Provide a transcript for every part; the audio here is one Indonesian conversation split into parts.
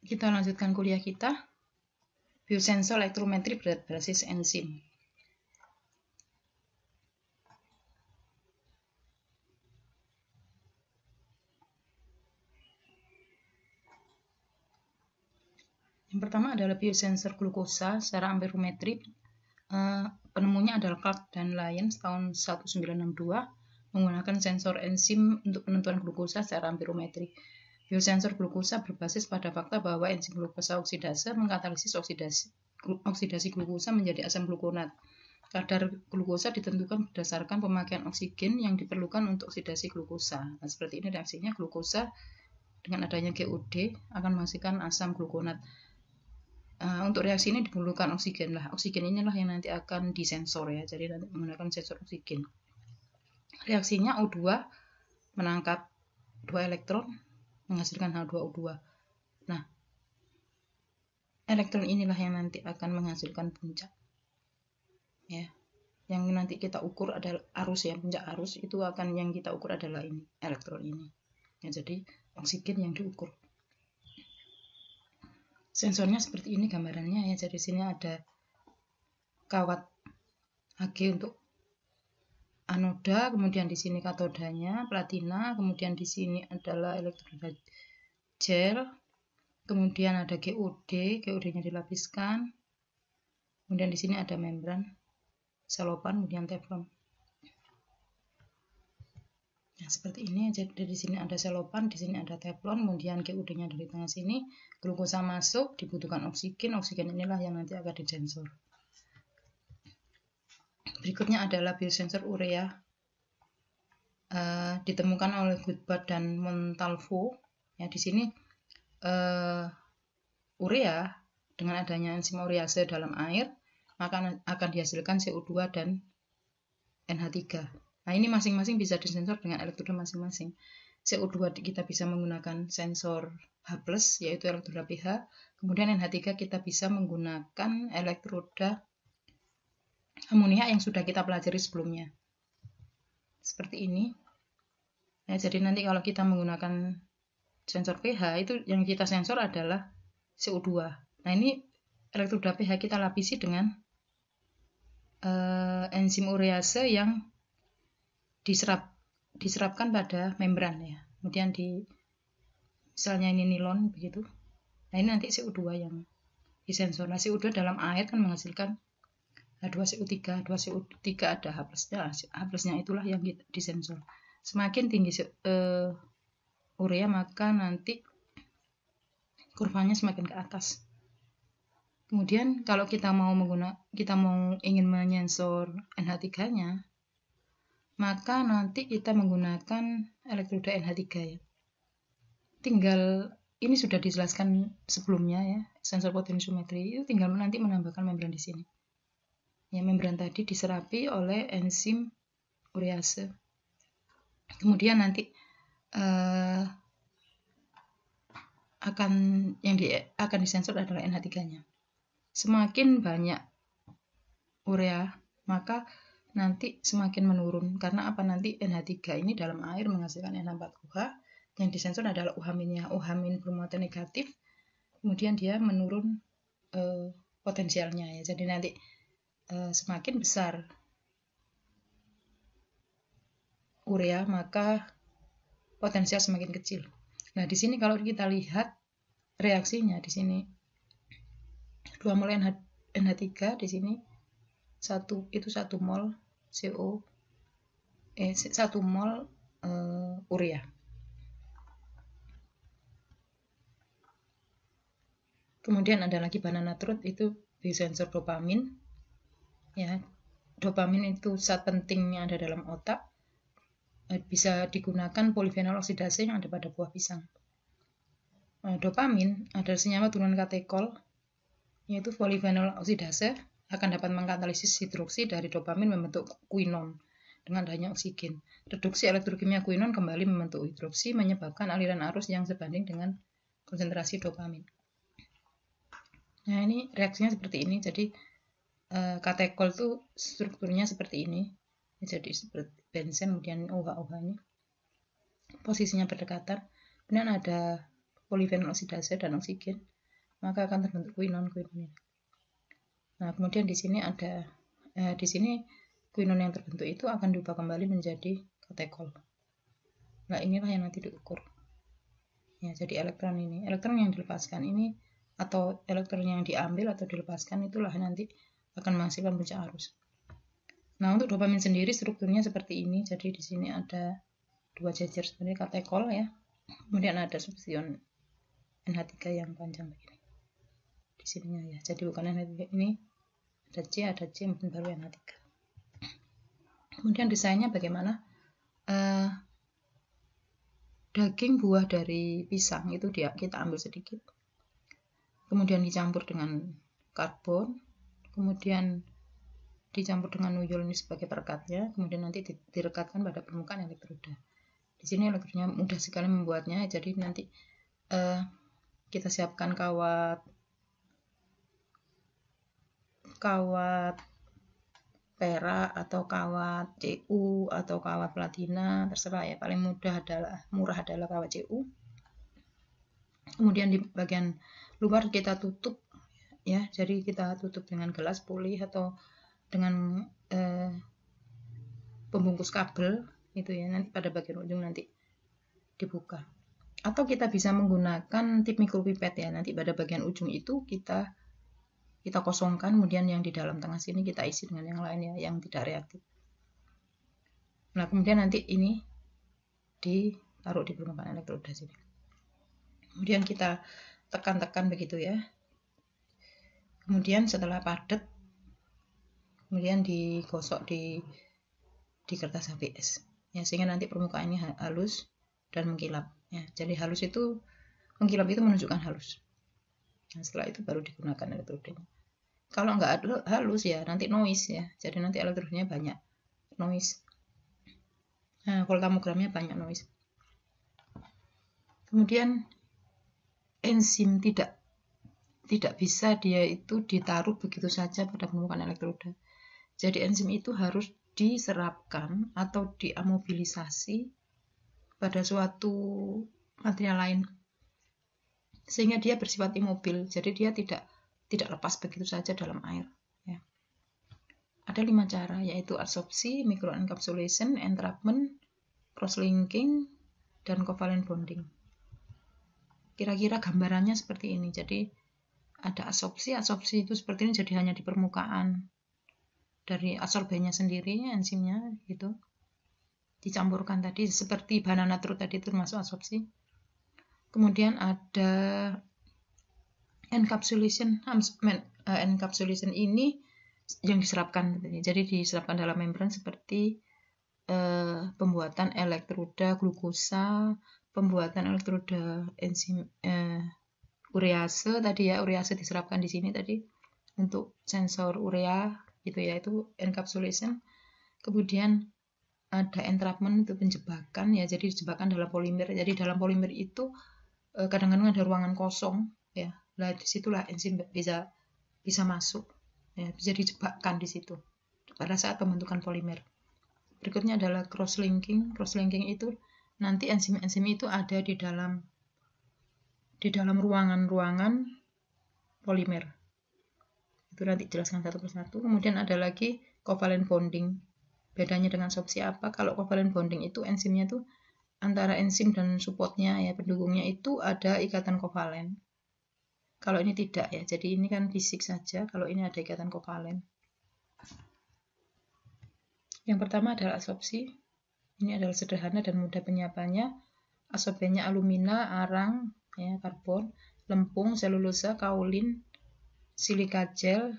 Kita lanjutkan kuliah kita, biosensor elektrometri berbasis enzim. Yang pertama adalah biosensor glukosa secara amperometri. Penemunya adalah Clark dan Lyons tahun 1962 menggunakan sensor enzim untuk penentuan glukosa secara amperometri. Biosensor glukosa berbasis pada fakta bahwa enzim glukosa oksidase mengkatalisis oksidasi glukosa menjadi asam glukonat. Kadar glukosa ditentukan berdasarkan pemakaian oksigen yang diperlukan untuk oksidasi glukosa. Nah, seperti ini reaksinya, glukosa dengan adanya GOD akan menghasilkan asam glukonat. Untuk reaksi ini diperlukan oksigen lah. Oksigen inilah yang nanti akan disensor ya. Jadi nanti menggunakan sensor oksigen. Reaksinya O2 menangkap 2 elektron menghasilkan H2O2. Nah, elektron inilah yang nanti akan menghasilkan puncak. Ya. Yang nanti kita ukur adalah arus ya, puncak arus itu akan yang kita ukur adalah ini, elektron ini. Ya, jadi oksigen yang diukur. Sensornya seperti ini gambarannya ya. Jadi sini ada kawat Hg untuk anoda, kemudian di sini katodanya platina, kemudian di sini adalah elektroda gel, kemudian ada GOD-nya dilapiskan, kemudian di sini ada membran selopan, kemudian teflon. Nah, seperti ini. Jadi di sini ada selopan, di sini ada teflon, kemudian GOD-nya dari tengah sini, glukosa masuk, dibutuhkan oksigen. Oksigen inilah yang nanti akan disensor. Berikutnya adalah biosensor urea. Ditemukan oleh Goodbart dan Montalvo. Ya, di sini urea dengan adanya enzim urease dalam air maka akan dihasilkan CO2 dan NH3. Nah, ini masing-masing bisa disensor dengan elektroda masing-masing. CO2 kita bisa menggunakan sensor H+, yaitu elektroda pH. Kemudian NH3 kita bisa menggunakan elektroda amonia yang sudah kita pelajari sebelumnya. Seperti ini. Nah, jadi nanti kalau kita menggunakan sensor pH, itu yang kita sensor adalah CO2. Nah, ini elektroda pH kita lapisi dengan enzim urease yang diserapkan pada membran ya. Kemudian misalnya ini nilon begitu. Nah, ini nanti CO2 yang disensor. Nah, CO2 dalam air kan menghasilkan H2CO3. H2CO3 ada H+-nya. H+-nya itulah yang disensor. Semakin tinggi urea maka nanti kurvanya semakin ke atas. Kemudian kalau kita ingin menyensor NH3-nya, maka nanti kita menggunakan elektroda NH3 ya. Tinggal ini sudah dijelaskan sebelumnya ya, sensor potensiometri itu tinggal nanti menambahkan membran di sini. Ya, membran tadi diserapi oleh enzim urease. Kemudian nanti akan disensor adalah NH3-nya. Semakin banyak urea, maka nanti semakin menurun. Karena apa? Nanti NH3 ini dalam air menghasilkan NH4OH, yang disensor adalah OH-nya. OH- bermuatan negatif, kemudian dia menurun potensialnya ya. Jadi nanti semakin besar urea, maka potensial semakin kecil. Nah, di sini kalau kita lihat reaksinya di sini 2 mol NH3 di sini 1 mol CO 1 mol urea. Kemudian ada lagi banana truth, itu biosensor dopamin. Ya, dopamin itu zat penting yang ada dalam otak. Bisa digunakan polifenol oksidase yang ada pada buah pisang. Dopamin adalah senyawa turunan katekol, yaitu polifenol oksidase akan dapat mengkatalisis hidroksi dari dopamin membentuk quinon dengan adanya oksigen. Reduksi elektrokimia quinon kembali membentuk hidroksi menyebabkan aliran arus yang sebanding dengan konsentrasi dopamin. Nah, ini reaksinya seperti ini. Jadi katekol itu strukturnya seperti ini. Jadi seperti benzen, kemudian OH-OH-nya posisinya berdekatan. Kemudian ada polifenol oksidase dan oksigen. maka akan terbentuk quinon ini. Nah, kemudian di sini ada di sini quinon yang terbentuk itu akan diubah kembali menjadi katekol. Nah, inilah yang nanti diukur. Ya, jadi elektron yang dilepaskan ini atau elektron yang diambil atau dilepaskan itulah nanti akan menghasilkan puncak arus. Nah, untuk dopamin sendiri strukturnya seperti ini. Jadi di sini ada dua jejer sebenarnya katekol ya. Kemudian ada subion NH3 yang panjang begini. Di sininya ya. Jadi bukan NH3 ini ada C, mungkin baru NH3. Kemudian desainnya bagaimana? Daging buah dari pisang itu kita ambil sedikit. Kemudian dicampur dengan karbon. Kemudian dicampur dengan uyul ini sebagai perekatnya, kemudian nanti direkatkan pada permukaan elektroda. Di sini elektrodanya mudah sekali membuatnya, jadi nanti kita siapkan kawat perak atau kawat Cu atau kawat platina, terserah ya. Paling murah adalah kawat Cu. Kemudian di bagian luar kita tutup ya, jadi kita tutup dengan gelas pulih atau dengan pembungkus kabel itu ya, nanti pada bagian ujung nanti dibuka. Atau kita bisa menggunakan tip mikropipet ya, nanti pada bagian ujung itu kita kosongkan, kemudian yang di dalam tengah sini kita isi dengan yang lain ya, yang tidak reaktif. Nah, kemudian nanti ini ditaruh di permukaan elektroda sini. Kemudian kita tekan-tekan begitu ya. Kemudian setelah padat, kemudian digosok di kertas HBS ya, sehingga nanti permukaannya halus dan mengkilap ya. Jadi mengkilap itu menunjukkan halus. Nah, setelah itu baru digunakan elektrodanya. Kalau nggak halus ya nanti noise ya, jadi nanti elektrodanya banyak noise. Nah, voltammogramnya banyak noise. Kemudian enzim tidak bisa dia itu ditaruh begitu saja pada permukaan elektroda. Jadi enzim itu harus diserapkan atau diamobilisasi pada suatu material lain sehingga dia bersifat imobil. Jadi dia tidak lepas begitu saja dalam air ya. Ada 5 cara, yaitu adsorpsi, microencapsulation, entrapment, cross-linking, dan covalent bonding. Kira-kira gambarannya seperti ini. Jadi ada adsorpsi itu seperti ini, jadi hanya di permukaan dari adsorbennya sendiri, enzimnya gitu dicampurkan tadi seperti banana trut tadi, itu termasuk adsorpsi. Kemudian ada encapsulation. Encapsulation ini yang diserapkan, jadi diserapkan dalam membran seperti pembuatan elektroda glukosa, pembuatan elektroda enzim urease tadi ya, urease diserapkan di sini tadi untuk sensor urea gitu ya, itu encapsulation. Kemudian ada entrapment, itu penjebakan ya, jadi dijebakan dalam polimer. Jadi dalam polimer itu kadang-kadang ada ruangan kosong ya, nah disitulah enzim bisa masuk ya, bisa dijebakkan di situ pada saat pembentukan polimer. Berikutnya adalah cross-linking. Cross-linking itu nanti enzim-enzim itu ada di dalam ruangan-ruangan polimer. Itu nanti jelaskan satu persatu. Kemudian ada lagi covalent bonding. Bedanya dengan adsorpsi apa? Kalau covalent bonding itu enzimnya itu antara enzim dan supportnya ya, pendukungnya itu ada ikatan kovalen. Kalau ini tidak ya, jadi ini kan fisik saja. Kalau ini ada ikatan kovalen. Yang pertama adalah adsorpsi. Ini adalah sederhana dan mudah penyiapannya. Adsorbennya alumina, arang, ya, karbon, lempung, selulosa, kaolin, silika gel,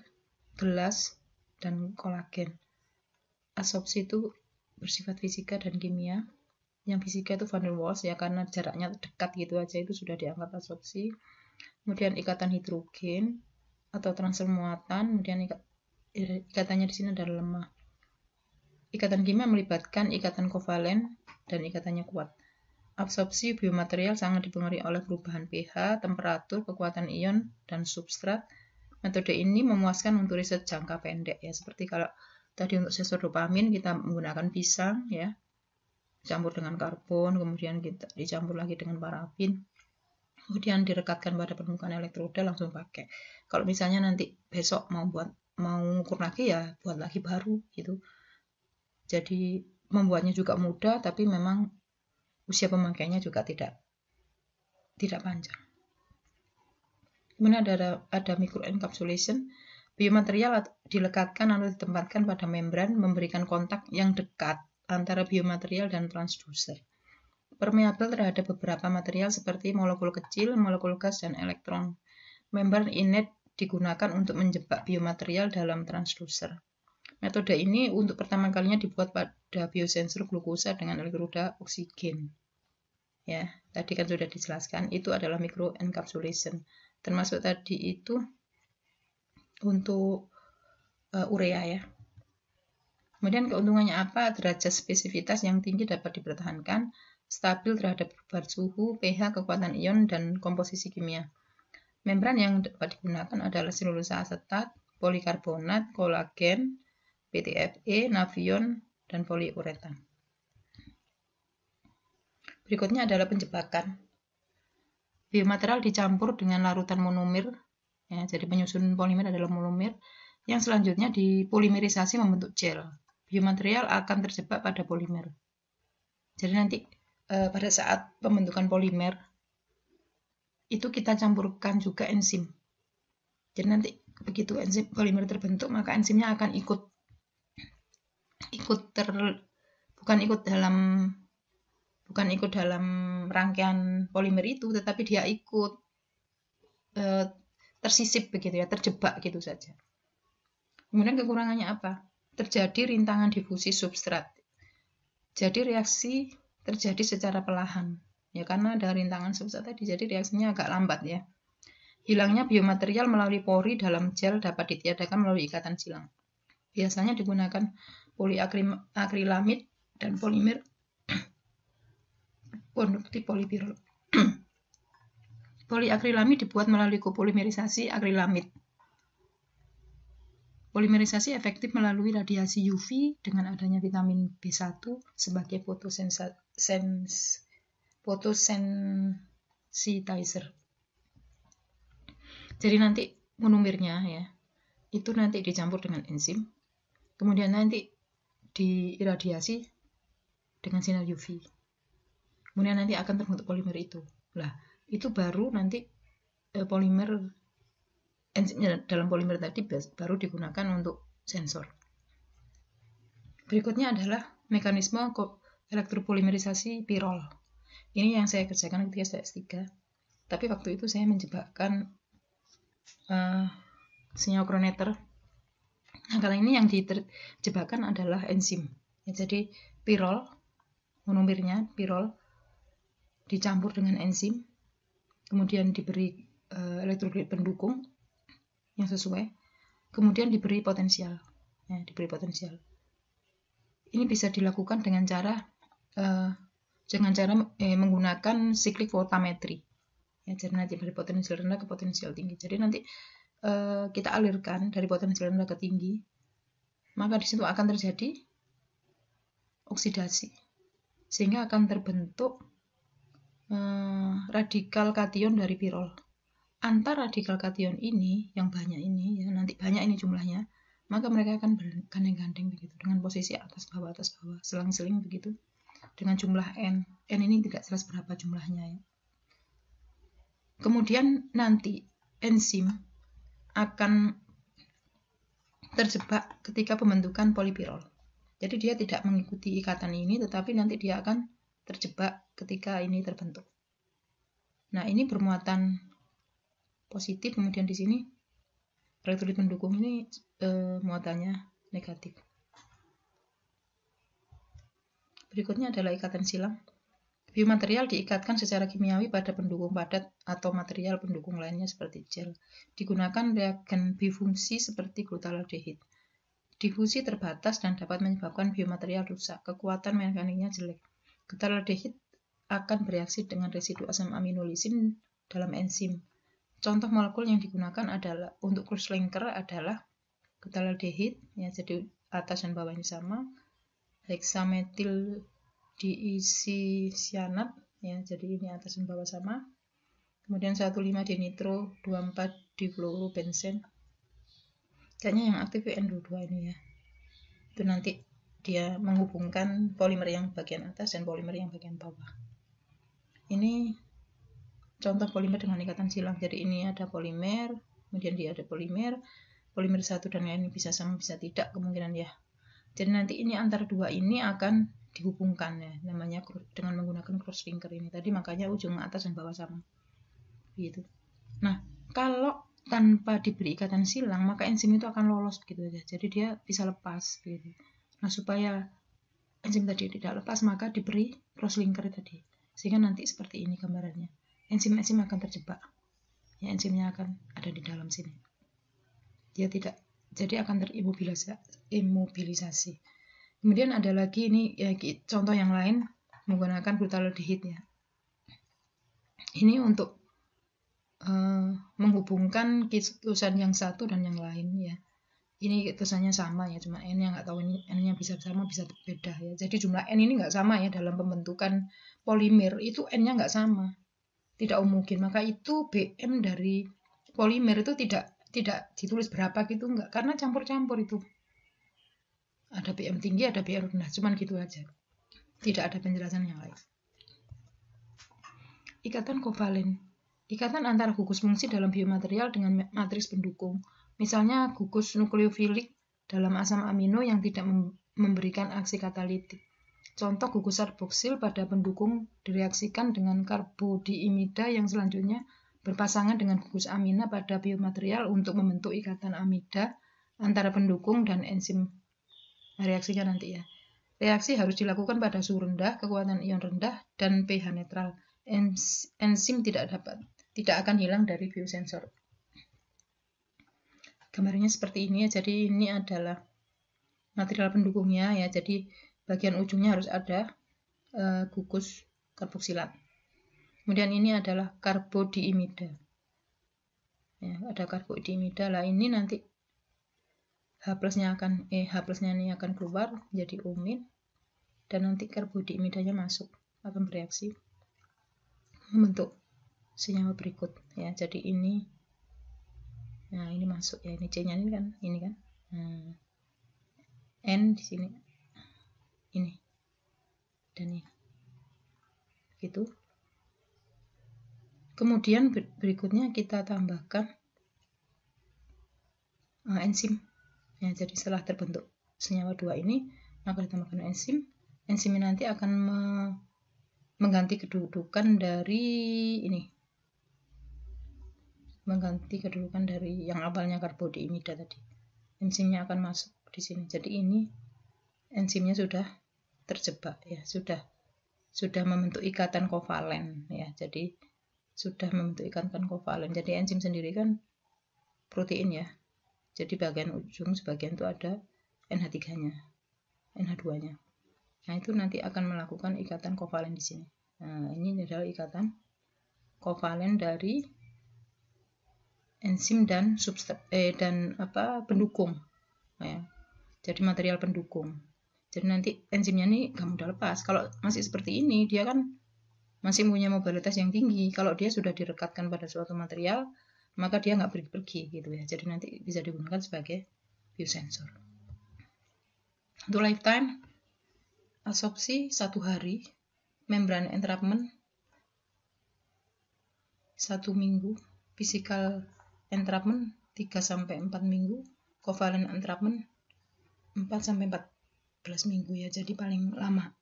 gelas, dan kolagen. Adsorpsi itu bersifat fisika dan kimia. Yang fisika itu van der Waals ya, karena jaraknya dekat gitu aja itu sudah dianggap adsorpsi. Kemudian ikatan hidrogen atau transfer muatan, kemudian ikatannya di sini adalah lemah. Ikatan kimia melibatkan ikatan kovalen dan ikatannya kuat. Absorpsi biomaterial sangat dipengaruhi oleh perubahan pH, temperatur, kekuatan ion, dan substrat. Metode ini memuaskan untuk riset jangka pendek ya, seperti kalau tadi untuk sensor dopamin kita menggunakan pisang ya, campur dengan karbon, kemudian kita dicampur lagi dengan parafin. kemudian direkatkan pada permukaan elektroda, langsung pakai. Kalau misalnya nanti besok mau ngukur lagi, ya buat lagi baru gitu. Jadi membuatnya juga mudah, tapi memang usia pemakaiannya juga tidak panjang. Kemudian ada microencapsulation. Biomaterial dilekatkan atau ditempatkan pada membran, memberikan kontak yang dekat antara biomaterial dan transducer. Permeabel terhadap beberapa material seperti molekul kecil, molekul gas, dan elektron. Membran inet digunakan untuk menjebak biomaterial dalam transducer. Metode ini untuk pertama kalinya dibuat pada biosensor glukosa dengan elektroda oksigen. Ya, tadi kan sudah dijelaskan, itu adalah microencapsulation. Termasuk tadi itu untuk urea ya. Kemudian keuntungannya apa? Derajat spesifitas yang tinggi dapat dipertahankan, stabil terhadap perubahan suhu, pH, kekuatan ion, dan komposisi kimia. Membran yang dapat digunakan adalah selulosa asetat, polikarbonat, kolagen, PTFE, Nafion, dan poliuretan. Berikutnya adalah penjebakan. Biomaterial dicampur dengan larutan monomer, ya, jadi penyusun polimer adalah monomer, yang selanjutnya dipolimerisasi membentuk gel. Biomaterial akan terjebak pada polimer. Jadi nanti pada saat pembentukan polimer, itu kita campurkan juga enzim. Jadi nanti begitu enzim polimer terbentuk, maka enzimnya akan bukan ikut dalam rangkaian polimer itu, tetapi dia ikut tersisip begitu ya, terjebak gitu saja. Kemudian kekurangannya apa? Terjadi rintangan difusi substrat. Jadi reaksi terjadi secara perlahan. Ya karena ada rintangan substrat tadi, jadi reaksinya agak lambat ya. Hilangnya biomaterial melalui pori dalam gel dapat ditiadakan melalui ikatan silang. Biasanya digunakan poliakrilamid dan polimer konduktif polipirol. Poliakrilamid dibuat melalui kopolimerisasi akrilamid. Polimerisasi efektif melalui radiasi UV dengan adanya vitamin B1 sebagai photosensitizer. Jadi nanti monomernya ya, itu nanti dicampur dengan enzim, kemudian nanti diiradiasi dengan sinar UV. Kemudian nanti akan terbentuk polimer itu. Lah, itu baru nanti polimer enzimnya dalam polimer tadi baru digunakan untuk sensor. Berikutnya adalah mekanisme elektropolimerisasi pirol. Ini yang saya kerjakan ketika saya S3. Tapi waktu itu saya menjebakkan sinkroneter. Nah, kali ini yang dijebakkan adalah enzim. Ya, jadi pirol, monomernya pirol dicampur dengan enzim, kemudian diberi elektrolit pendukung yang sesuai, kemudian diberi potensial. Ya, Ini bisa dilakukan dengan cara menggunakan cyclic voltammetry. Ya, jadi nanti dari potensial rendah ke potensial tinggi. Jadi nanti kita alirkan dari potensial rendah ke tinggi, maka di situ akan terjadi oksidasi, sehingga akan terbentuk radikal kation dari pirol. Antar radikal kation ini yang banyak ini, ya nanti banyak ini jumlahnya, maka mereka akan bergandeng-gandeng begitu dengan posisi atas bawah selang-seling begitu dengan jumlah n ini tidak jelas berapa jumlahnya ya. Kemudian nanti enzim akan terjebak ketika pembentukan polipirol. Jadi dia tidak mengikuti ikatan ini, tetapi nanti dia akan terjebak ketika ini terbentuk. Nah, ini bermuatan positif, kemudian di sini elektrolit pendukung ini muatannya negatif. Berikutnya adalah ikatan silang. Biomaterial diikatkan secara kimiawi pada pendukung padat atau material pendukung lainnya seperti gel. Digunakan reagen bifungsi seperti glutalaldehid. Difusi terbatas dan dapat menyebabkan biomaterial rusak. Kekuatan mekaniknya jelek. Glutalaldehid akan bereaksi dengan residu asam amino lisin dalam enzim. Contoh molekul yang digunakan adalah untuk cross-linker adalah glutalaldehid, ya, jadi atas dan bawah ini sama, hexametil diisocyanat, ya, jadi ini atas dan bawah sama. kemudian 15 dinitro, 24 difluorobenzen. Kayaknya yang aktif N22 ini ya. Itu nanti dia menghubungkan polimer yang bagian atas dan polimer yang bagian bawah. Ini contoh polimer dengan ikatan silang. Jadi ini ada polimer, kemudian dia ada polimer satu dan lain bisa sama bisa tidak kemungkinan ya. Jadi nanti ini antara dua ini akan dihubungkan ya, namanya dengan menggunakan cross linker ini tadi, makanya ujung atas dan bawah sama gitu. Nah, kalau tanpa diberi ikatan silang maka enzim itu akan lolos gitu aja, jadi dia bisa lepas gitu. Nah, supaya enzim tadi tidak lepas maka diberi cross linker tadi, sehingga nanti seperti ini gambarannya, enzim-enzim akan terjebak ya, enzimnya akan ada di dalam sini, dia tidak, jadi akan terimobilisasi. Kemudian ada lagi ini ya, contoh yang lain menggunakan butaldehid ya. Ini untuk menghubungkan kitusan yang satu dan yang lain ya. Ini kitusannya sama ya, cuma N-nya nggak tahu ini N-nya bisa sama bisa beda ya. Jadi jumlah N ini nggak sama ya dalam pembentukan polimer, itu N-nya nggak sama, tidak homogen. Maka itu BM dari polimer itu tidak ditulis berapa gitu, enggak, karena campur-campur itu. Ada BM tinggi, ada BM rendah, cuman gitu aja. Tidak ada penjelasan yang lain. Ikatan kovalen. Ikatan antara gugus fungsi dalam biomaterial dengan matriks pendukung. Misalnya gugus nukleofilik dalam asam amino yang tidak memberikan aksi katalitik. Contoh gugus karboksil pada pendukung direaksikan dengan karbodiimida yang selanjutnya berpasangan dengan gugus amina pada biomaterial untuk membentuk ikatan amida antara pendukung dan enzim. Reaksinya nanti ya. Reaksi harus dilakukan pada suhu rendah, kekuatan ion rendah, dan pH netral. Enzim tidak akan hilang dari biosensor. Gambarnya seperti ini ya. Jadi ini adalah material pendukungnya ya. Jadi bagian ujungnya harus ada gugus karboksilat. Kemudian ini adalah karbodiimida. Ya, ada karbodiimida. Lah ini nanti H plusnya ini akan keluar jadi umin, dan nanti karbodiimidanya masuk, akan bereaksi membentuk senyawa berikut ya. Jadi ini, nah ini masuk ya, ini C-nya ini kan, N di sini, ini dan ini, gitu. Kemudian berikutnya kita tambahkan enzim. Ya, jadi setelah terbentuk senyawa 2 ini, maka ditambahkan enzim. Enzim ini nanti akan mengganti kedudukan dari ini. Mengganti kedudukan dari yang awalnya karbodiimida tadi. Enzimnya akan masuk di sini. Jadi ini enzimnya sudah terjebak ya, sudah membentuk ikatan kovalen ya. Jadi sudah membentuk ikatan kovalen. Jadi enzim sendiri kan protein ya. Jadi bagian ujung sebagian itu ada NH3-nya, NH2-nya. Nah, itu nanti akan melakukan ikatan kovalen di sini. Nah, ini adalah ikatan kovalen dari enzim dan pendukung. Ya. Jadi material pendukung. Jadi nanti enzimnya ini nggak mudah lepas. Kalau masih seperti ini, dia kan masih punya mobilitas yang tinggi. Kalau dia sudah direkatkan pada suatu material, maka dia nggak pergi-pergi gitu ya. Jadi nanti bisa digunakan sebagai biosensor. Untuk lifetime, absorpsi 1 hari, membran entrapment 1 minggu, physical entrapment 3-4 minggu, covalent entrapment 4-14 minggu ya. Jadi paling lama.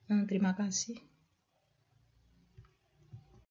Terima kasih.